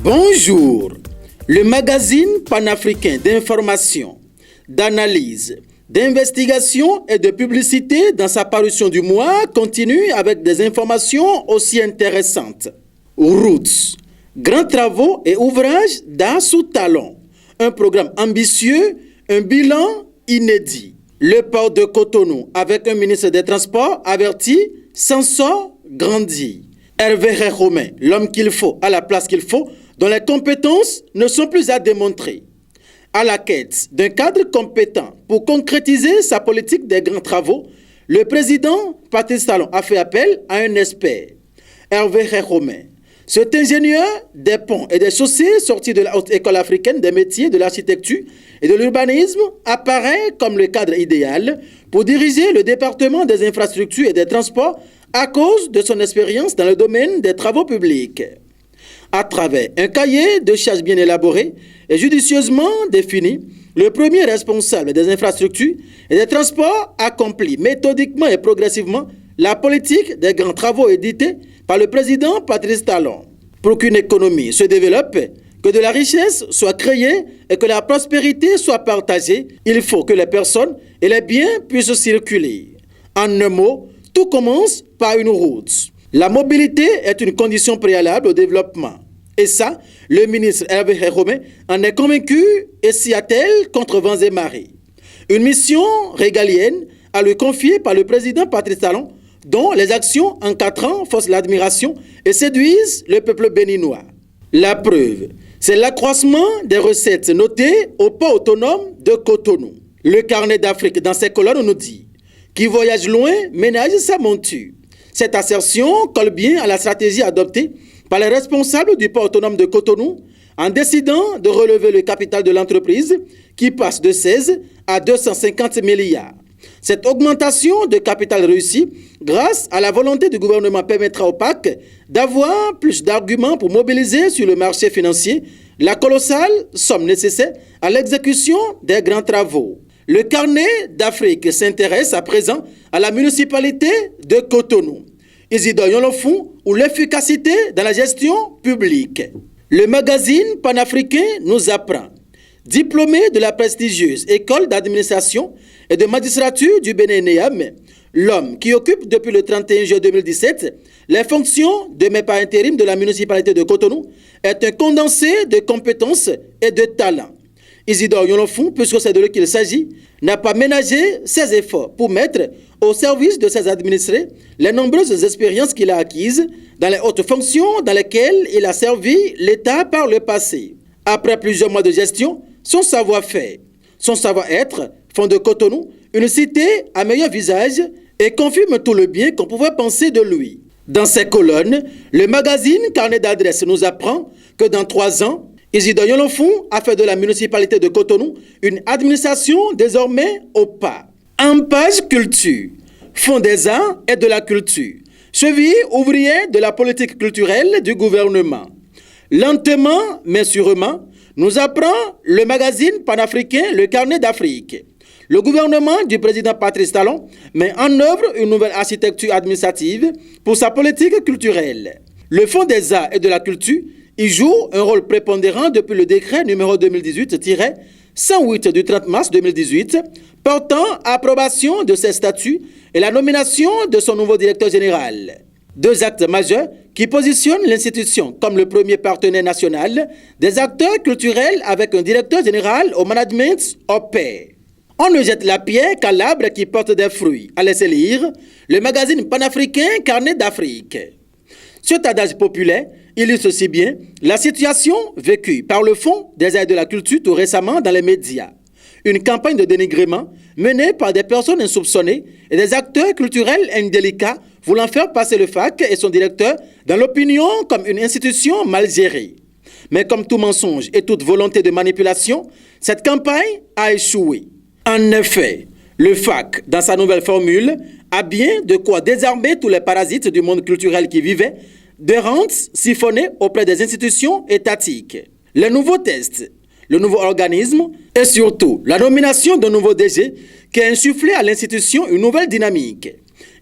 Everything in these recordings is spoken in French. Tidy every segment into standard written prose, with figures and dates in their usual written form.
Bonjour, le magazine panafricain d'information, d'analyse, d'investigation et de publicité dans sa parution du mois continue avec des informations aussi intéressantes. Roots, grands travaux et ouvrages d'art sous talon, un programme ambitieux, un bilan inédit. Le port de Cotonou avec un ministre des Transports averti s'en sort grandi. Hervé Romain, l'homme qu'il faut à la place qu'il faut, dont les compétences ne sont plus à démontrer. À la quête d'un cadre compétent pour concrétiser sa politique des grands travaux, le président Patrice Talon a fait appel à un expert, Hervé Romain. Cet ingénieur des ponts et des chaussées sorti de la Haute École africaine des métiers de l'architecture et de l'urbanisme apparaît comme le cadre idéal pour diriger le département des infrastructures et des transports à cause de son expérience dans le domaine des travaux publics. À travers un cahier de charges bien élaboré et judicieusement défini, le premier responsable des infrastructures et des transports accomplit méthodiquement et progressivement la politique des grands travaux édités par le président Patrice Talon. Pour qu'une économie se développe, que de la richesse soit créée et que la prospérité soit partagée, il faut que les personnes et les biens puissent circuler. En un mot, tout commence par une route. La mobilité est une condition préalable au développement. Et ça, le ministre Hervé Romain en est convaincu et s'y attelle contre vents et marées. Une mission régalienne à lui confiée par le président Patrice Talon, dont les actions en 4 ans forcent l'admiration et séduisent le peuple béninois. La preuve, c'est l'accroissement des recettes notées au port autonome de Cotonou. Le carnet d'Afrique dans ses colonnes nous dit « Qui voyage loin ménage sa monture ». Cette assertion colle bien à la stratégie adoptée par les responsables du port autonome de Cotonou en décidant de relever le capital de l'entreprise qui passe de 16 à 250 milliards. Cette augmentation de capital réussie grâce à la volonté du gouvernement permettra au PAC d'avoir plus d'arguments pour mobiliser sur le marché financier la colossale somme nécessaire à l'exécution des grands travaux. Le carnet d'Afrique s'intéresse à présent à la municipalité de Cotonou. Isidore Yonlofou ou l'efficacité dans la gestion publique. Le magazine panafricain nous apprend. Diplômé de la prestigieuse école d'administration et de magistrature du Bénin-Néam, l'homme qui occupe depuis le 31 juillet 2017 les fonctions de maire par intérim de la municipalité de Cotonou est un condensé de compétences et de talents. Isidore Yonlofou, puisque c'est de lui qu'il s'agit, n'a pas ménagé ses efforts pour mettre au service de ses administrés les nombreuses expériences qu'il a acquises dans les hautes fonctions dans lesquelles il a servi l'État par le passé. Après plusieurs mois de gestion, son savoir-faire, son savoir-être font de Cotonou une cité à meilleur visage et confirme tout le bien qu'on pouvait penser de lui. Dans ses colonnes, le magazine Carnet d'adresse nous apprend que dans 3 ans, Isidore Yonlofou a fait de la municipalité de Cotonou une administration désormais au pas. En page culture, Fonds des arts et de la culture, cheville ouvrière de la politique culturelle du gouvernement. Lentement mais sûrement, nous apprend le magazine panafricain Le Carnet d'Afrique. Le gouvernement du président Patrice Talon met en œuvre une nouvelle architecture administrative pour sa politique culturelle. Le Fonds des arts et de la culture y joue un rôle prépondérant depuis le décret numéro 2018-108 du 30 mars 2018 portant approbation de ses statuts et la nomination de son nouveau directeur général. 2 actes majeurs qui positionnent l'institution comme le premier partenaire national des acteurs culturels avec un directeur général au management au pair. On ne jette la pierre qu'à l'arbre qui porte des fruits. À laisser lire le magazine panafricain Carnet d'Afrique. Cet adage populaire illustre aussi bien la situation vécue par le Fonds des arts et de la culture tout récemment dans les médias. Une campagne de dénigrement menée par des personnes insoupçonnées et des acteurs culturels indélicats voulant faire passer le FAC et son directeur dans l'opinion comme une institution mal gérée. Mais comme tout mensonge et toute volonté de manipulation, cette campagne a échoué. En effet, le FAC, dans sa nouvelle formule, a bien de quoi désarmer tous les parasites du monde culturel qui vivaient, de rentes siphonnées auprès des institutions étatiques. Les nouveaux tests, le nouveau organisme et surtout la nomination d'un nouveau DG qui a insufflé à l'institution une nouvelle dynamique.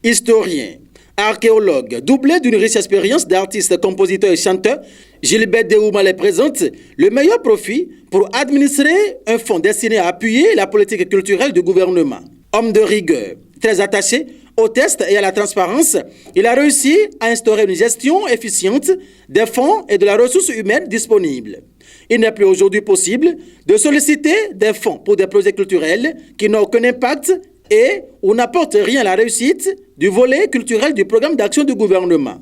Historiens, Archéologue, doublé d'une riche expérience d'artiste, compositeur et chanteur, Gilbert Dehouma les présente le meilleur profit pour administrer un fonds destiné à appuyer la politique culturelle du gouvernement. Homme de rigueur, très attaché aux tests et à la transparence, il a réussi à instaurer une gestion efficiente des fonds et de la ressource humaine disponible. Il n'est plus aujourd'hui possible de solliciter des fonds pour des projets culturels qui n'ont aucun impact et ou n'apportent rien à la réussite du volet culturel du programme d'action du gouvernement.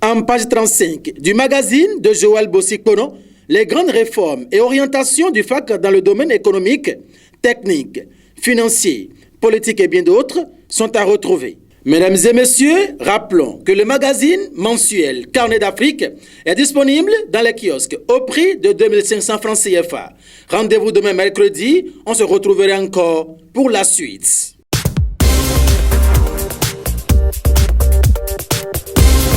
En page 35 du magazine de Joël Bossikono, les grandes réformes et orientations du FAC dans le domaine économique, technique, financier, politique et bien d'autres sont à retrouver. Mesdames et messieurs, rappelons que le magazine mensuel Carnet d'Afrique est disponible dans les kiosques au prix de 2500 francs CFA. Rendez-vous demain mercredi, on se retrouverait encore pour la suite.